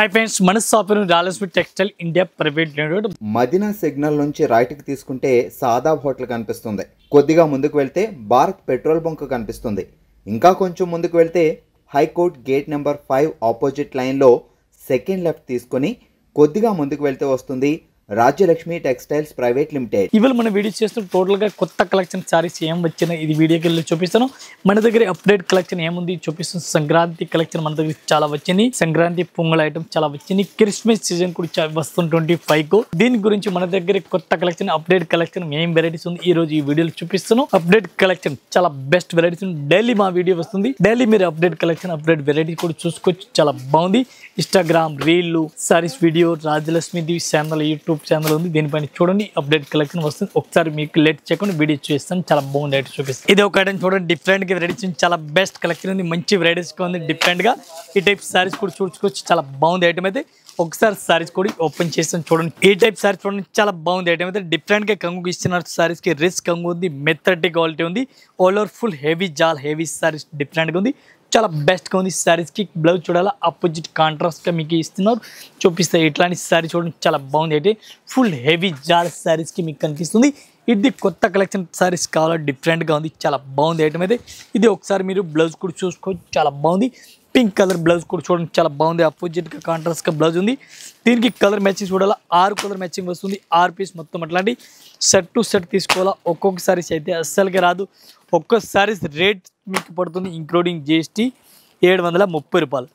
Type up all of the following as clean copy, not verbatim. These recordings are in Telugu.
హాయ్ ఫ్రెండ్స్, మన షాపును Rayalaseema textile India private limited Madina signal నుంచి రైట్కి తీసుకుంటే సాదాబ్ హోటల్ కనిపిస్తుంది. కొద్దిగా ముందుకు వెళ్తే భారత్ పెట్రోల్ బంక్ కనిపిస్తుంది. ఇంకా కొంచెం ముందుకు వెళ్తే హైకోర్ట్ గేట్ నెంబర్ 5 ఆపోజిట్ లైన్లో సెకండ్ లెఫ్ట్ తీసుకొని కొద్దిగా ముందుకు వెళ్తే వస్తుంది రాజ్యలక్ష్మి టెక్స్టైల్స్ ప్రైవేట్ లిమిటెడ్. ఇవాళ మన వీడియో చేస్తున్న టోటల్గా కొత్త కలెక్షన్ సారీస్ ఏం వచ్చినాయి ఇది వీడియోకి వెళ్ళి చూపిస్తాను. మన దగ్గర అప్డేట్ కలెక్షన్ ఏముంది చూపిస్తాను. సంక్రాంతి కలెక్షన్ మన దగ్గర చాలా వచ్చింది. సంక్రాంతి పొంగల్ ఐటమ్ చాలా వచ్చింది. క్రిస్మస్ సీజన్ కూడా వస్తుంది 25కు. దీని గురించి మన దగ్గర కొత్త కలెక్షన్ అప్డేట్ కలెక్షన్ ఏం వెరైటీస్ ఉంది ఈ రోజు ఈ వీడియోలో చూపిస్తాను. అప్డేట్ కలెక్షన్ చాలా బెస్ట్ వెరైటీస్ ఉంది. డైలీ మా వీడియో వస్తుంది. డైలీ మీరు అప్డేట్ కలెక్షన్ అప్డేట్ వెరైటీ కూడా చూసుకోవచ్చు. చాలా బాగుంది. Instagram reel saris video Rajalakshmi channel YouTube channel ఉంది. దీనిపైన చూడండి అప్డేట్ కలెక్షన్ వస్తుంది. ఒకసారి మీకు లేట్ చేయకుండా వీడియో చూస్తాను. చాలా బాగుంది ఐటమ్ చూపిస్తాను. ఇది ఒక ఐటమ్ చూడండి, డిఫరెంట్ గా వెరైటీస్ చాలా బెస్ట్ కలెక్షన్ ఉంది. మంచి వెరైటీస్ ఉంది. డిఫరెంట్ గా ఈ టైప్ సారీస్ కూడా చూసుకోవచ్చు. చాలా బాగుంది ఐటమ్ అయితే. ఒకసారి సారీస్ కూడా ఓపెన్ చేస్తాను చూడండి. ఈ టైప్ సారీస్ చూడండి, చాలా బాగుంది ఐటమ్ అయితే. డిఫరెంట్ గా కంగు ఇస్తున్నారు. సారీస్ కి రిస్క్ కంగు ఉంది. మెథడ్ క్వాలిటీ ఉంది. ఆల్ ఓవర్ ఫుల్ హెవీ జాల్ హెవీ సారీస్ డిఫరెంట్ గా ఉంది. చాలా బెస్ట్గా ఉంది. శారీస్కి బ్లౌజ్ చూడాలా ఆపోజిట్ కాంట్రాస్ట్గా మీకు ఇస్తున్నారు. చూపిస్తే ఇట్లాంటి శారీ చూడండి, చాలా బాగుంది. అయితే ఫుల్ హెవీ జాల్ శారీస్కి మీకు కనిపిస్తుంది. ఇది కొత్త కలెక్షన్ శారీస్ కావాలా, డిఫరెంట్గా ఉంది. చాలా బాగుంది ఐటమ్ అయితే. ఇది ఒకసారి మీరు బ్లౌజ్ కూడా చూసుకోవచ్చు. చాలా బాగుంది. పింక్ కలర్ బ్లౌజ్ కూడా చూడండి, చాలా బాగుంది. ఆపోజిట్గా కాంట్రాస్ట్గా బ్లౌజ్ ఉంది. దీనికి కలర్ మ్యాచింగ్ చూడాలా. 6 కలర్ మ్యాచింగ్ వస్తుంది. 6 పీస్ మొత్తం అట్లాంటి సెట్ టు సెట్ తీసుకోవాలా. ఒక్కొక్క సారీస్ అయితే అస్సలుగా రాదు. ఒక్కొక్క సారీస్ రేట్ మీకు పడుతుంది ఇంక్లూడింగ్ జిఎస్టీ 730 రూపాయలు.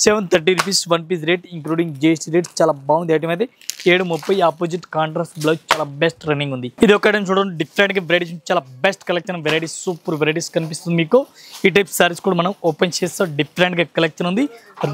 730 rupees 1 piece rate including GST rate. చాలా బాగుంది ఐటమ్ అయితే. 730 ఆపోజిట్ కాంట్రాస్ట్ బ్లౌజ్ చాలా బెస్ట్ రన్నింగ్ ఉంది. ఇది ఒక ఐటమ్ చూడండి, డిఫరెంట్ గా వెరైటీస్ చాలా best collection varieties super varieties కనిపిస్తుంది మీకు. ఈ టైప్ సారీస్ కూడా మనం ఓపెన్ చేస్తాం. డిఫరెంట్ గా కలెక్షన్ ఉంది.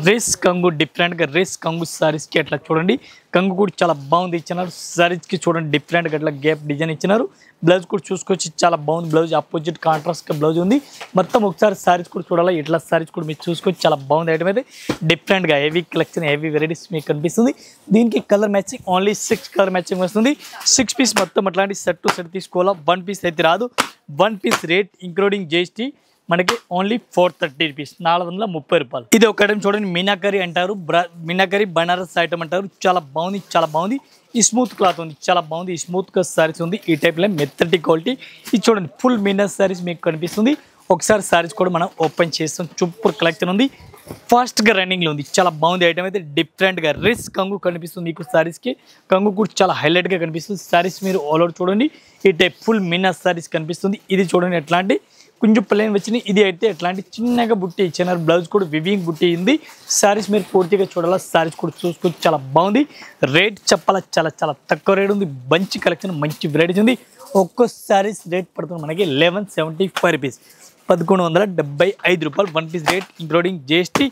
రేస్ కంగు డిఫరెంట్ గా రేస్ కంగు సారీస్ కి అట్లా చూడండి. కంగు కూడా చాలా బాగుంది ఇచ్చినారు. సారీస్ కి చూడండి డిఫరెంట్ గా అట్లా గ్యాప్ డిజైన్ ఇచ్చినారు. బ్లౌజ్ కూడా చూసుకోవచ్చు. చాలా బాగుంది. బ్లౌజ్ ఆపోజిట్ కాంట్రాస్ట్ బ్లౌజ్ ఉంది. మొత్తం ఒకసారి సారీస్ కూడా చూడాలి. ఇట్లా సారీస్ కూడా మీరు చూసుకోవచ్చు. చాలా బాగుంది ఐటమ్ అయితే. డిఫరెంట్ గా హెవీ కలెక్షన్ హెవీ వెరైటీస్ మీకు కనిపిస్తుంది. దీనికి colour matching only 6 colour matching వస్తుంది. 6 పీస్ మొత్తం అట్లాంటి సెట్ టు సెట్ తీసుకోవాలా. 1 పీస్ అయితే రాదు. 1 పీస్ రేట్ ఇంక్లూడింగ్ జిఎస్టీ మనకి ఓన్లీ 430 రూపీస్ 430 రూపాయలు. ఇది ఒక ఐటమ్ చూడండి, మీనాకరీ అంటారు. మీనాకరీ బనారస్ ఐటమ్ అంటారు. చాలా బాగుంది. చాలా బాగుంది. ఈ స్మూత్ క్లాత్ ఉంది. చాలా బాగుంది. ఈ స్మూత్ గా సారీస్ ఉంది. ఈ టైప్ లో మెథడ్ క్వాలిటీ. ఇది చూడండి ఫుల్ మీనర్ సారీస్ మీకు కనిపిస్తుంది. ఒకసారి సారీస్ కూడా మనం ఓపెన్ చేస్తాం. సూపర్ కలెక్షన్ ఉంది. ఫాస్ట్ గా రన్నింగ్ లో ఉంది. చాలా బాగుంది ఐటమ్ అయితే. డిఫరెంట్ గా రిస్ కంగు కనిపిస్తుంది మీకు. సారీస్ కి కంగు కూడా చాలా హైలైట్ గా కనిపిస్తుంది. సారీస్ మీరు ఆల్ ఓవర్ చూడండి. ఈ టైప్ ఫుల్ మీనర్ సారీస్ కనిపిస్తుంది. ఇది చూడండి ఎట్లాంటి కొంచెం ప్లేన్ వచ్చినాయి. ఇది అయితే ఎట్లాంటి చిన్నగా బుట్టి ఇచ్చినారు. బ్లౌజ్ కూడా వివింగ్ బుట్టి ఉంది. సారీస్ మీరు పూర్తిగా చూడాలా. సారీస్ కూడా చూసుకోవచ్చు. చాలా బాగుంది. రేట్ చెప్పాలా, చాలా చాలా తక్కువ రేట్ ఉంది. మంచి కలెక్షన్ మంచి వెరైటీస్ ఉంది. ఒక్కో సారీస్ రేట్ పడుతుంది మనకి 1175 రూపీస్ 1175 రూపాయలు 1 పీస్ రేట్ ఇంక్లూడింగ్ జిఎస్టీ.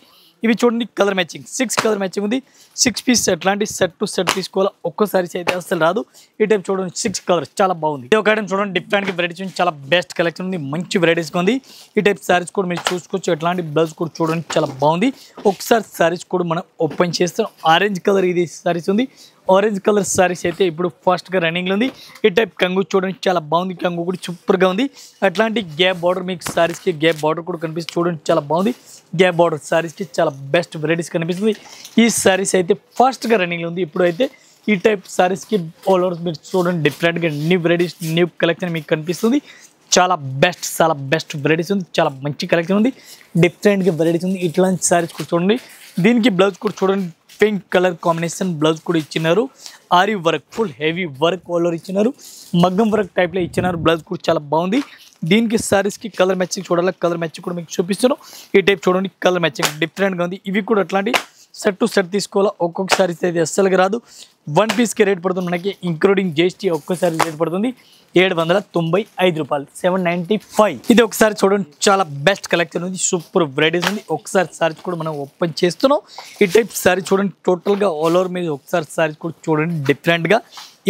ఇవి చూడండి కలర్ మ్యాచింగ్ 6 కలర్ మ్యాచింగ్ ఉంది. 6 పీస్ ఎట్లాంటి సెట్ టు సెట్ తీసుకోవాలి. ఒక్కసారి అయితే అసలు రాదు. ఈ టైప్ చూడండి 6 కలర్ చాలా బాగుంది. ఇది ఒక ఐటమ్ చూడండి, డిఫరెంట్ గా వెరైటీస్ చాలా బెస్ట్ కలెక్షన్ ఉంది. మంచి వెరైటీస్ ఉంది. ఈ టైప్ సారీస్ కూడా మీరు చూసుకోవచ్చు. ఎట్లాంటి బ్లౌజ్ కూడా చూడండి చాలా బాగుంది. ఒకసారి సారీస్ కూడా మనం ఓపెన్ చేస్తాం. ఆరెంజ్ కలర్ ఇది సారీస్ ఉంది. ఆరెంజ్ కలర్ సారీస్ అయితే ఇప్పుడు ఫాస్ట్ గా రన్నింగ్ లో ఉంది. ఈ టైప్ కంగు చూడండి చాలా బాగుంది. కంగు కూడా సూపర్ గా ఉంది. అట్లాంటి గ్యాప్ బార్డర్ మీకు సారీస్ కి గ్యాప్ బార్డర్ కూడా కనిపిస్తుంది. చూడండి చాలా బాగుంది. గ్యాప్ బార్డర్ సారీస్ కి చాలా బెస్ట్ వెరైటీస్ కనిపిస్తుంది. ఈ సారీస్ అయితే ఫాస్ట్ గా రన్నింగ్ లో ఉంది. ఇప్పుడు అయితే ఈ టైప్ సారీస్ కి ఆల్ ఓవర్ మీరు చూడండి డిఫరెంట్ గా న్యూ వెరైటీస్ న్యూ కలెక్షన్ మీకు కనిపిస్తుంది. చాలా బెస్ట్ వెరైటీస్ ఉంది. చాలా మంచి కలెక్షన్ ఉంది. డిఫరెంట్ గా వెరైటీస్ ఉంది. ఇట్లాంటి సారీస్ కూడా చూడండి. దీనికి బ్లౌజ్ కూడా చూడండి పింక్ కలర్ కాంబినేషన్ బ్లౌజ్ కూడా ఇచ్చినారు. ఆరి work full heavy work all over ఇచ్చినారు. మగ్గం వర్క్ టైప్ లో ఇచ్చినారు. బ్లౌజ్ కూడా చాలా బాగుంది. దీనికి సారీస్ కి కలర్ మ్యాచింగ్ చూడాలి. కలర్ మ్యాచింగ్ కూడా మీకు చూపిస్తున్నాను. ఈ టైప్ చూడండి కలర్ మ్యాచింగ్ డిఫరెంట్ గా ఉంది. ఇవి కూడా అట్లాంటి సెట్ టు సెట్ తీసుకోవాలా. ఒక్కొక్క సారీస్ అయితే అస్సలుగా రాదు. 1 పీస్ కి రేట్ పడుతుంది మనకి ఇంక్లూడింగ్ జిఎస్టీ. ఒక్కసారి రేట్ పడుతుంది 795 రూపాయలు 795. ఇది ఒకసారి చూడండి చాలా బెస్ట్ కలెక్షన్ ఉంది. సూపర్ వెరైటీస్ ఉంది. ఒకసారి సారీస్ కూడా మనం ఓపెన్ చేస్తున్నాం. ఈ టైప్ సారీ చూడండి టోటల్ గా ఆల్ ఓవర్ మీద ఒకసారి సారీస్ కూడా చూడండి డిఫరెంట్ గా.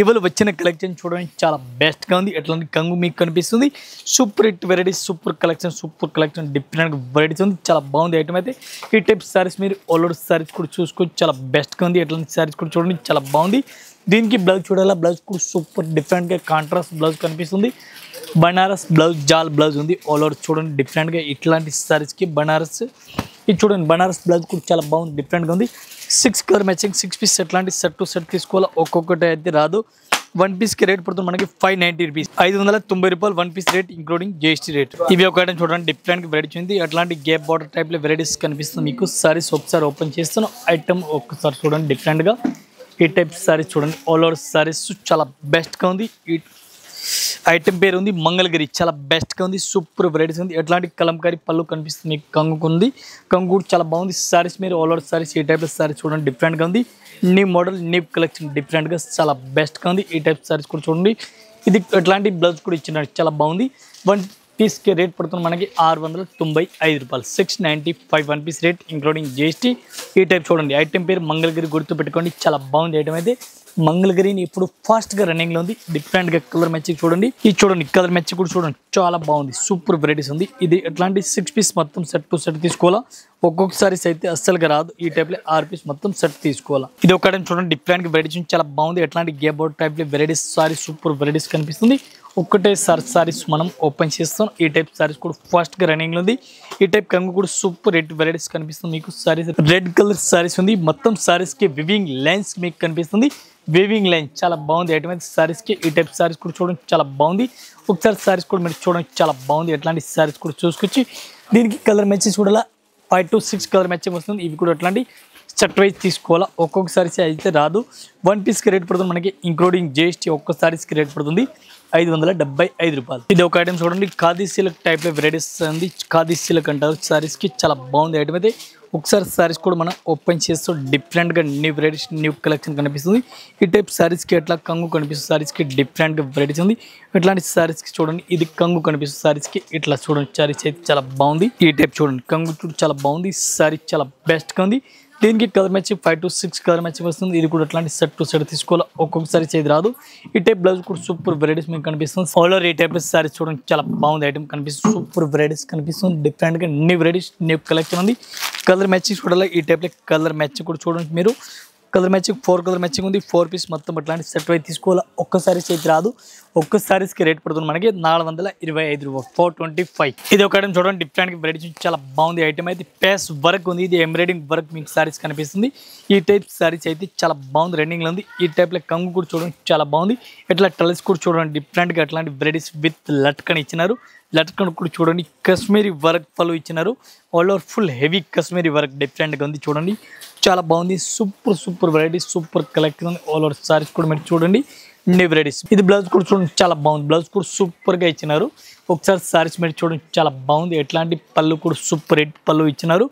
ఇవాళ వచ్చిన కలెక్షన్ చూడండి చాలా బెస్ట్ గా ఉంది. ఎట్లాంటి కంగు మీకు కనిపిస్తుంది. Super hit varieties super collection different varieties ఉంది. చాలా బాగుంది ఐటమ్ అయితే. ఈ టైప్ సారీస్ మీరు ఆల్ ఓవర్ సారీస్ కూడా చూసుకోవచ్చు. చాలా బెస్ట్ గా ఉంది. ఎట్లాంటి సారీస్ కూడా చూడండి చాలా బాగుంది. దీనికి బ్లౌజ్ చూడాలా. బ్లౌజ్ కూడా సూపర్ డిఫరెంట్ గా కాంట్రాస్ట్ బ్లౌజ్ కనిపిస్తుంది. బనారస్ బ్లౌజ్ జాల్ బ్లౌజ్ ఉంది. ఆల్ ఓవర్ చూడండి డిఫరెంట్ గా. ఇట్లాంటి సారీస్ కి బనారస్ ఇది చూడండి బనారస్ బ్లౌజ్ కూడా చాలా బాగుంది, డిఫరెంట్గా ఉంది. 6 కలర్ మ్యాచింగ్ 6 పీస్ ఎట్లాంటి సెట్ టు సెట్ తీసుకోవాలా, ఒక్కొక్కటి అయితే రాదు. 1 పీస్ కి రేట్ పడుతుంది మనకి 590 రూపీస్, 590 రూపాయలు 1 piece rate including GST rate. ఇవి ఒక ఐటమ్ చూడండి డిఫరెంట్ వెరైటీ ఉంది, అట్లాంటి గ్యాప్ బార్డర్ టైప్ లో వెరైటీస్ కనిపిస్తుంది మీకు. సారీస్ ఒకసారి ఓపెన్ చేస్తాను, ఐటమ్ ఒక్కసారి చూడండి డిఫరెంట్ గా. ఈ టైప్ సారీస్ చూడండి, ఆల్ ఓవర్ సారీస్ చాలా బెస్ట్ గా ఉంది. ఈ ఐటమ్ పేరు ఉంది మంగళగిరి, చాలా బెస్ట్ గా ఉంది, సూపర్ వెరైటీస్ ఉంది. ఎట్లాంటి కలంకారీ పళ్ళు కనిపిస్తుంది మీకు, కంగుకుంది, కంగు కూడా చాలా బాగుంది. సారీస్ మీరు ఆల్ ఓవర్ సారీస్ ఈ టైప్ సారీస్ చూడండి డిఫరెంట్ గా ఉంది. New model new collection different గా చాలా బెస్ట్ గా ఉంది. ఈ టైప్ సారీస్ కూడా చూడండి, ఇది ఎట్లాంటి బ్లౌజ్ కూడా ఇచ్చినాడు, చాలా బాగుంది. 1 పీస్ కి రేట్ పడుతుంది మనకి 695 రూపాయలు, 695 1 పీస్ రేట్ ఇంక్లూడింగ్ జిఎస్టీ. ఈ టైప్ చూడండి, ఐటమ్ పేరు మంగళగిరి, గుర్తు పెట్టుకోండి, చాలా బాగుంది ఐటమ్ అయితే. మంగళగిరిని ఇప్పుడు ఫాస్ట్ గా రన్నింగ్ లో ఉంది, డిఫరెంట్ గా కలర్ మ్యాచింగ్ చూడండి. ఇది చూడండి కలర్ మ్యాచింగ్ కూడా చూడండి, చాలా బాగుంది, సూపర్ వెరైటీస్ ఉంది. ఇది ఎట్లాంటి 6 పీస్ మొత్తం సెట్ టు సెట్ తీసుకోవాలా, ఒక్కొక్కసారి అయితే అస్సలుగా రాదు. ఈ టైప్ లో 6 పీస్ మొత్తం సెట్ తీసుకోవాలా. ఇది ఒక చూడండి డిఫరెంట్ గా వెరైటీస్ చాలా బాగుంది. ఎట్లాంటి గ్యాప్ బోర్డ్ టైప్ లో వెరైటీస్ సారీ సూపర్ వెరైటీస్ కనిపిస్తుంది. ఒక్కటే సారీస్ మనం ఓపెన్ చేస్తాం. ఈ టైప్ సారీస్ కూడా ఫాస్ట్ గా రన్నింగ్ లో ఉంది. ఈ టైప్ కంగు కూడా సూపర్ రెడ్ వెరైటీస్ కనిపిస్తుంది మీకు. సారీస్ రెడ్ కలర్ సారీస్ ఉంది, మొత్తం సారీస్ కి వివింగ్ లైన్స్ మీకు కనిపిస్తుంది. వేవింగ్ లైన్ చాలా బాగుంది ఐటమ్ అయితే సారీస్ కి. ఈ టైప్ సారీస్ కూడా చూడండి చాలా బాగుంది. ఒకసారి సారీస్ కూడా మీరు చూడండి చాలా బాగుంది. ఎట్లాంటి సారీస్ కూడా చూసుకొచ్చి దీనికి కలర్ మ్యాచెస్ కూడా 5 to 6 కలర్ మ్యాచింగ్ వస్తుంది. ఇవి కూడా ఎట్లాంటి సెట్ వైజ్ తీసుకోవాలా, ఒక్కొక్కసారి అయితే రాదు. 1 పీస్ కి రేట్ పడుతుంది మనకి ఇంక్లూడింగ్ జిఎస్టీ. ఒక్క సారీస్ కి రేట్ పడుతుంది 575 రూపాయలు. ఇది ఒక ఐటమ్ చూడండి, ఖాదీ సిల్క్ టైప్ లో వెరైటీస్ ఉంది, ఖాదీ సిల్క్ అంటారు సారీస్ కి, చాలా బాగుంది ఐటమ్ అయితే. ఒకసారి సారీస్ కూడా మనం ఓపెన్ చేస్తూ డిఫరెంట్ గా న్యూ వెరైటీస్ న్యూ కలెక్షన్ కనిపిస్తుంది. ఈ టైప్ సారీస్ కి ఎట్లా కంగు కనిపిస్తుంది, సారీస్ కి డిఫరెంట్ గా వెరైటీస్ ఉంది. ఇట్లాంటి సారీస్ కి చూడండి, ఇది కంగు కనిపిస్తుంది సారీస్ కి, ఇట్లా చూడండి సారీస్ అయితే చాలా బాగుంది. ఈ టైప్ చూడండి కంగు చూడు చాలా బాగుంది, సారీ చాలా బెస్ట్ గా ఉంది. దీనికి colour matching 5 to 6 colour matching వస్తుంది. ఇది కూడా అట్లాంటి సెట్ టు సెట్ తీసుకోవాలి, ఒక్కొక్కసారి చేతి రాదు. ఈ టైప్ బ్లౌజ్ కూడా సూపర్ వెరైటీస్ మీకు కనిపిస్తుంది. ఆల్ ఓవర్ ఈ టైప్ సారీస్ చూడండి చాలా బాగుంది ఐటమ్ కనిపిస్తుంది, సూపర్ వెరైటీస్ కనిపిస్తుంది. డిఫరెంట్ గా న్యూ వెరైటీస్ న్యూ కలెక్షన్ ఉంది. కలర్ మ్యాచింగ్ చూడాలి, ఈ టైప్ లో కలర్ మ్యాచింగ్ కూడా చూడండి మీరు. కలర్ మ్యాచింగ్ 4 కలర్ మ్యాచింగ్ ఉంది, 4 పీస్ మొత్తం అట్లాంటి సెట్ అయితే తీసుకోవాలి, ఒక్కసారి చేతి రాదు. ఒక్క సారీస్ కి రేట్ పడుతుంది మనకి 425 రూపాయలు, 425. ఇది ఒక ఐటమ్ చూడండి డిఫరెంట్ గా వెరైటీ చాలా బాగుంది ఐటమ్ అయితే. పేస్ వర్క్ ఉంది, ఇది ఎంబ్రాయిడింగ్ వర్క్ మీకు సారీస్ కనిపిస్తుంది. ఈ టైప్ సారీస్ అయితే చాలా బాగుంది రన్నింగ్ లో ఉంది. ఈ టైప్ లో కంగు కూడా చూడండి చాలా బాగుంది. ఇట్లా టల్స్ కూడా చూడండి డిఫరెంట్ గా అట్లాంటి వెరైటీస్ విత్ లట్కన్ ఇచ్చినారు. లట్కన్ కూడా చూడండి కాశ్మీరీ వర్క్ పళ్ళు ఇచ్చినారు. All over full heavy Kashmiri work different గా ఉంది చూడండి, చాలా బాగుంది. సూపర్ వెరైటీ సూపర్ కలెక్షన్ ఉంది. ఆల్ ఓవర్ సారీస్ కూడా మీరు చూడండి న్యూ వెరైటీస్. ఇది బ్లౌజ్ కూడా చూడండి చాలా బాగుంది, బ్లౌజ్ కూడా సూపర్ గా ఇచ్చినారు. ఒకసారి సారీస్ మీరు చూడండి చాలా బాగుంది. ఎట్లాంటి పళ్ళు కూడా సూపర్ రెడ్ పళ్ళు ఇచ్చినారు.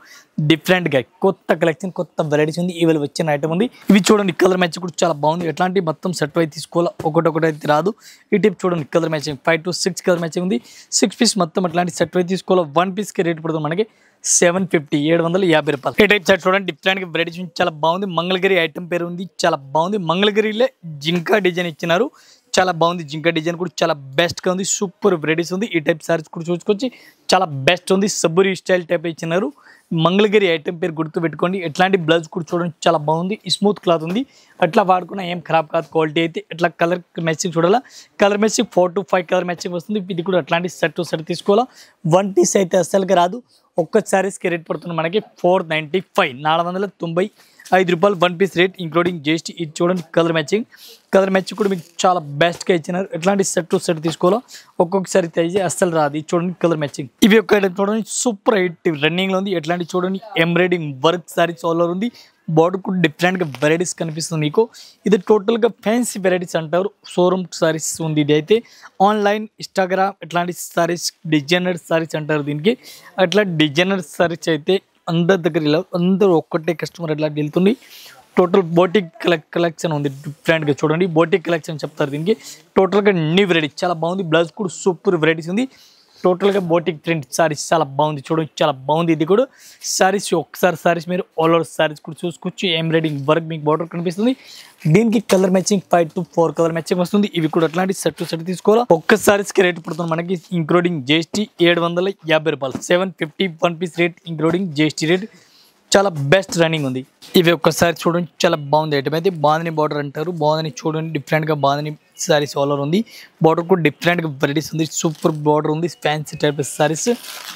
డిఫరెంట్ గా కొత్త కలెక్షన్ కొత్త వెరైటీస్ ఉంది, ఇవాళ వచ్చిన ఐటమ్ ఉంది. ఇవి చూడండి కలర్ మ్యాచ్ కూడా చాలా బాగుంది. ఎట్లాంటి మొత్తం సెట్ అయితే తీసుకోవాలి, ఒకటి అయితే రాదు. ఈ టిప్ చూడండి colour matching 5 to 6 colour matching ఉంది. 6 పీస్ మొత్తం అట్లాంటి సెట్ అయితే తీసుకోవాలి. 1 పీస్ కి రేట్ పడుతుంది మనకి 750 రూపాయలు. ఈ టైప్ సెట్ చూడండి డిఫరెంట్ గా వెరైటీస్ చాలా బాగుంది. మంగళగిరి ఐటమ్ పేరు ఉంది, చాలా బాగుంది. మంగళగిరిలో జింకా డిజైన్ ఇచ్చినారు, చాలా బాగుంది. జింకా డిజైన్ కూడా చాలా బెస్ట్ గా ఉంది, సూపర్ వెరైటీస్ ఉంది. ఈ టైప్ సారీస్ కూడా చూసుకొచ్చి చాలా బెస్ట్ ఉంది. సబ్బురి స్టైల్ టైప్ ఇచ్చినారు. మంగళగిరి ఐటమ్ పేరు గుర్తు పెట్టుకోండి. ఎట్లాంటి బ్లౌజ్ కూడా చూడండి చాలా బాగుంది, స్మూత్ క్లాత్ ఉంది. అట్లా వాడుకున్నా ఏం ఖరాబ్ కాదు క్వాలిటీ అయితే. ఇట్లా కలర్ మ్యాచింగ్ చూడాలా, colour matching 4 to 5 colour matching వస్తుంది. ఇది కూడా అట్లాంటి సెట్ టు సెట్ తీసుకోవాలా. 1 పీస్ అయితే అస్సలుగా రాదు. ఒక్క సారీస్కి రేట్ పడుతుంది మనకి 495 రూపాయలు 1 పీస్ రేట్ ఇంక్లూడింగ్ జిఎస్టీ. ఇది చూడండి కలర్ మ్యాచింగ్ కూడా మీకు చాలా బెస్ట్గా ఇచ్చినారు. ఎట్లాంటి సెట్ టు సెట్ తీసుకోవాలో ఒక్కొక్కసారి అయితే అస్సలు రాదు. ఇది చూడండి కలర్ మ్యాచింగ్. ఇవి ఒక చూడండి సూపర్ హిట్ రన్నింగ్లో ఉంది. ఎట్లాంటి చూడండి embroidering work saris all over ఉంది. బార్డర్ కూడా డిఫరెంట్గా వెరైటీస్ కనిపిస్తుంది మీకు. ఇది టోటల్గా ఫ్యాన్సీ వెరైటీస్ అంటారు. షోరూమ్ సారీస్ ఉంది. ఇది అయితే ఆన్లైన్ ఇన్స్టాగ్రామ్ ఇట్లాంటి సారీస్ డిజైనర్ సారీస్ అంటారు దీనికి. అట్లా డిజైనర్ సారీస్ అయితే అందరి దగ్గర ఇలా అందరూ ఒక్కటే కస్టమర్ ఎట్లా వెళ్తుంది. టోటల్ బోటిక్ కలెక్షన్ ఉంది. డిఫరెంట్గా చూడండి బోటిక్ కలెక్షన్ చెప్తారు దీనికి. టోటల్గా న్యూ వెరైటీ చాలా బాగుంది. బ్లౌజ్ కూడా సూపర్ వెరైటీస్ ఉంది. టోటల్గా బోటిక్ ప్రింట్ సారీస్ చాలా బాగుంది చూడండి, చాలా బాగుంది. ఇది కూడా సారీస్ ఒకసారి సారీస్ మీరు ఆల్ ఓవర్ సారీస్ కూడా చూసుకోవచ్చు. ఎంబ్రాయిడింగ్ వర్క్ మీకు బార్డర్ కనిపిస్తుంది. దీనికి colour matching 5 to 4 colour matching వస్తుంది. ఇవి కూడా అట్లాంటి సెట్ టు సెట్ తీసుకోవాలా. ఒక్క సారీస్కి రేట్ పడుతుంది మనకి ఇంక్లూడింగ్ జిఎస్టీ 750 రూపాయలు, 750 1 piece rate including GST rate. చాలా బెస్ట్ రన్నింగ్ ఉంది. ఇవి ఒక్కసారి చూడండి చాలా బాగుంది ఐటమ్ అయితే. బాందని బార్డర్ అంటారు. బాందని చూడండి డిఫరెంట్గా బాందని సారీస్ ఆల్ ఓవర్ ఉంది. బార్డర్ కూడా డిఫరెంట్గా వెరైటీస్ ఉంది. సూపర్ బార్డర్ ఉంది. Fancy type saris.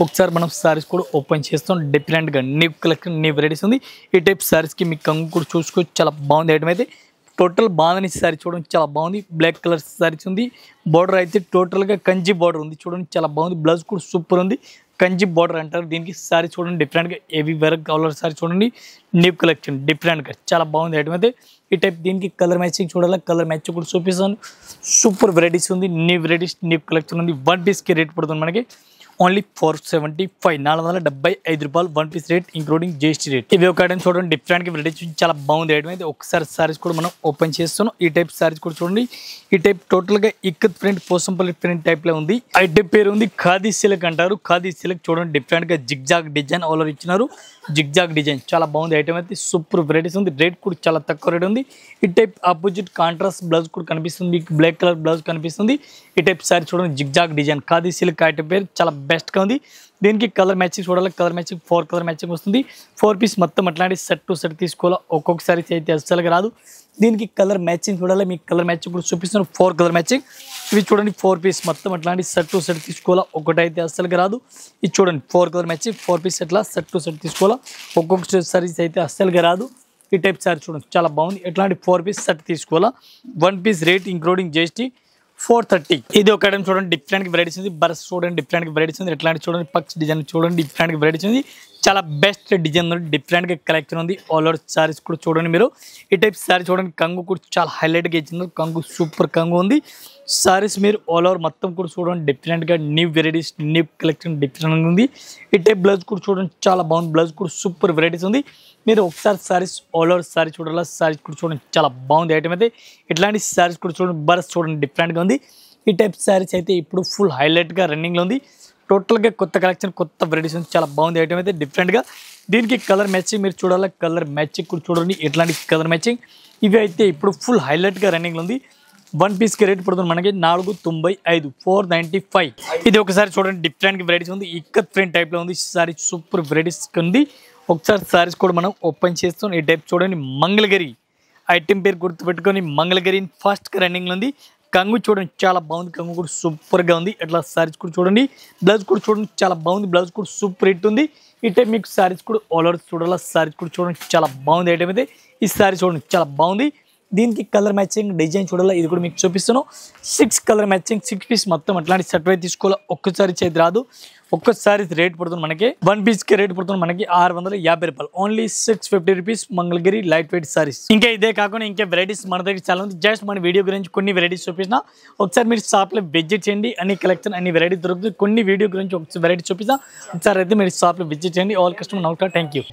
ఒకసారి మనం సారీస్ కూడా ఓపెన్ చేస్తాం. డిఫరెంట్గా న్యూ కలెక్షన్ న్యూ వెరైటీస్ ఉంది. ఈ టైప్ సారీస్కి మీకు కంగు కూడా చూసుకోవచ్చు. చాలా బాగుంది ఐటమ్ అయితే. టోటల్ బాగుంది సారీ చూడండి, చాలా బాగుంది. బ్లాక్ కలర్ సారీస్ ఉంది. బార్డర్ అయితే టోటల్గా కంచి బార్డర్ ఉంది చూడండి, చాలా బాగుంది. బ్లౌజ్ కూడా సూపర్ ఉంది. కంచి బార్డర్ అంటారు దీనికి. సారీ చూడండి డిఫరెంట్గా హెవీ వర్క్ కలర్ సారీ చూడండి. న్యూ కలెక్షన్ డిఫరెంట్గా చాలా బాగుంది ఐటమ్ అయితే. ఈ టైప్ దీనికి కలర్ మ్యాచింగ్ చూడాలి. కలర్ మ్యాచింగ్ కూడా చూపిస్తాను. సూపర్ వెరైటీస్ ఉంది. న్యూ వెరైటీస్ న్యూ కలెక్షన్ ఉంది. 1 పీస్కి రేట్ పడుతుంది మనకి ఓన్లీ 475 475 రూపాయలు 1 piece rate including GST rate. ఇవి ఒక ఐటమ్ చూడండి డిఫరెంట్గా వెరైటీస్ చాలా బాగుంది ఐటమ్ అయితే. ఒకసారి సారీస్ కూడా మనం ఓపెన్ చేస్తున్నాం. ఈ టైప్ సారీస్ కూడా చూడండి. ఈ టైప్ టోటల్గా ఇక్కత్ ప్రింట్ పోసంపల్లి ప్రింట్ టైప్లో ఉంది. ఐటమ్ పేరు ఉంది ఖాదీ సిల్క్ అంటారు. ఖాదీ సిల్క్ చూడండి డిఫరెంట్గా జిగ్జాగ్ డిజైన్ ఆల్ ఓవర్ ఇచ్చినారు. జిగ్జాగ్ డిజైన్ చాలా బాగుంది ఐటమ్ అయితే. సూపర్ వెరైటీస్ ఉంది. రేట్ కూడా చాలా తక్కువ రేట్ ఉంది. ఈ టైప్ ఆపోజిట్ కాంట్రాస్ట్ బ్లౌజ్ కూడా కనిపిస్తుంది. బ్లాక్ కలర్ బ్లౌజ్ కనిపిస్తుంది. ఈ టైప్ సారీ చూడండి zigzag design khadi silk item పేరు చాలా బెస్ట్గా ఉంది. దీనికి కలర్ మ్యాచింగ్ చూడాలి. కలర్ మ్యాచింగ్ 4 కలర్ మ్యాచింగ్ వస్తుంది. 4 పీస్ మొత్తం అట్లాంటి సెట్ టు సెట్ తీసుకోవాలి. ఒక్కొక్కసారి అయితే అస్సలుగా రాదు. దీనికి కలర్ మ్యాచింగ్ చూడాలి. మీకు కలర్ మ్యాచింగ్ కూడా చూపిస్తాను. 4 కలర్ మ్యాచింగ్. ఇవి చూడండి 4 పీస్ మొత్తం అట్లాంటి సెట్ టు సెట్ తీసుకోవాలా. ఒకటైతే అస్సలుగా రాదు. ఇది చూడండి 4 కలర్ మ్యాచింగ్ 4 పీస్ ఎట్లా సెట్ టు సెట్ తీసుకోవాలా. ఒక్కొక్క సారీస్ అయితే అస్సలుగా రాదు. ఈ టైప్ సారీ చూడండి చాలా బాగుంది. ఎట్లాంటి 4 పీస్ సెట్ తీసుకోవాలా. 1 పీస్ రేట్ ఇంక్లూడింగ్ జిఎస్టీ 430. ఇది ఒక ఐటమ్ చూడండి డిఫరెంట్ వెరైటీస్ ఉంది. బర్స్ చూడండి డిఫరెంట్ వెరైటీస్ ఉంది. ఎట్లాంటి చూడండి పక్స్ డిజైన్ చూడండి డిఫరెంట్ వెరైటీస్ ఉంది. చాలా బెస్ట్ డిజైన్ ఉంది. డిఫరెంట్గా కలెక్షన్ ఉంది. ఆల్ ఓవర్ సారీస్ కూడా చూడండి మీరు. ఈ టైప్ సారీ చూడండి. కంగు కూడా చాలా హైలైట్గా ఇచ్చినారు. కంగు సూపర్ కంగు ఉంది. సారీస్ మీరు ఆల్ ఓవర్ మొత్తం కూడా చూడండి డిఫరెంట్గా new varieties new collection different ఉంది. ఈ టైప్ బ్లౌజ్ కూడా చూడండి చాలా బాగుంది. బ్లౌజ్ కూడా సూపర్ వెరైటీస్ ఉంది. మీరు ఒకసారి సారీస్ ఆల్ ఓవర్ సారీ చూడాలి. సారీస్ కూడా చూడండి చాలా బాగుంది ఐటమ్ అయితే. ఇట్లాంటి సారీస్ కూడా చూడండి. బర్స్ చూడండి డిఫరెంట్గా ఉంది. ఈ టైప్ సారీస్ అయితే ఇప్పుడు ఫుల్ హైలైట్గా రన్నింగ్లో ఉంది. టోటల్గా కొత్త కలెక్షన్ కొత్త వెరైటీస్ ఉంది. చాలా బాగుంది ఐటమ్ అయితే డిఫరెంట్గా. దీనికి కలర్ మ్యాచింగ్ మీరు చూడాలి. కలర్ మ్యాచింగ్ కూడా చూడండి ఎట్లాంటి కలర్ మ్యాచింగ్. ఇవి అయితే ఇప్పుడు ఫుల్ హైలైట్గా రన్నింగ్లో ఉంది. 1 పీస్కి రేట్ పడుతుంది మనకి 495 495. ఇది ఒకసారి చూడండి డిఫరెంట్ వెరైటీస్ ఉంది. ఇక్కత్ ప్రింట్ టైప్లో ఉంది. సారీ సూపర్ వెరైటీస్ ఉంది. ఒకసారి సారీస్ కూడా మనం ఓపెన్ చేస్తాం. ఈ టైప్ చూడండి మంగళగిరి ఐటమ్ పేరు గుర్తుపెట్టుకొని మంగళగిరి ఫస్ట్ రన్నింగ్లో ఉంది. కంగు చూడండి చాలా బాగుంది. కంగు కూడా సూపర్గా ఉంది. అట్లా సారీస్ కూడా చూడండి. బ్లౌజ్ కూడా చూడండి చాలా బాగుంది. బ్లౌజ్ కూడా సూపర్ హిట్ ఉంది. ఈ టైప్ మీకు సారీస్ కూడా ఆల్ ఓవర్ చూడాలి. సారీస్ కూడా చూడండి చాలా బాగుంది ఐటమ్ అయితే. ఈ సారీ చూడండి చాలా బాగుంది. దీనికి కలర్ మ్యాచింగ్ డిజైన్ చూడాలి. ఇది కూడా మీకు చూపిస్తాను. 6 కలర్ మ్యాచింగ్ 6 పీస్ మొత్తం అట్లాంటి సెట్ అయితే తీసుకోవాలి. ఒక్కసారి చేతి రాదు. ఒక్కసారి రేట్ పడుతుంది మనకి 1 పీస్కి రేట్ పడుతుంది మనకి 650 రూపాయలు. Only 650 rupees Mangalagiri light weight saris. ఇంకా ఇదే కాకుండా ఇంకా వెరైటీస్ మన దగ్గర చాలా ఉంది. జస్ట్ మన వీడియో గురించి కొన్ని వెరైటీస్ చూపిస్తున్నా. ఒకసారి మీరు షాప్లో విజిట్ చేయండి. అన్ని కలెక్షన్ అన్ని వెరైటీస్ దొరుకుతుంది. కొన్ని వీడియో గురించి ఒక వెరైటీ చూపిస్తా. ఒకసారి అయితే మీరు షాప్లో విజిట్ చేయండి. ఆల్ కస్టమర్ నౌట్. Thank you.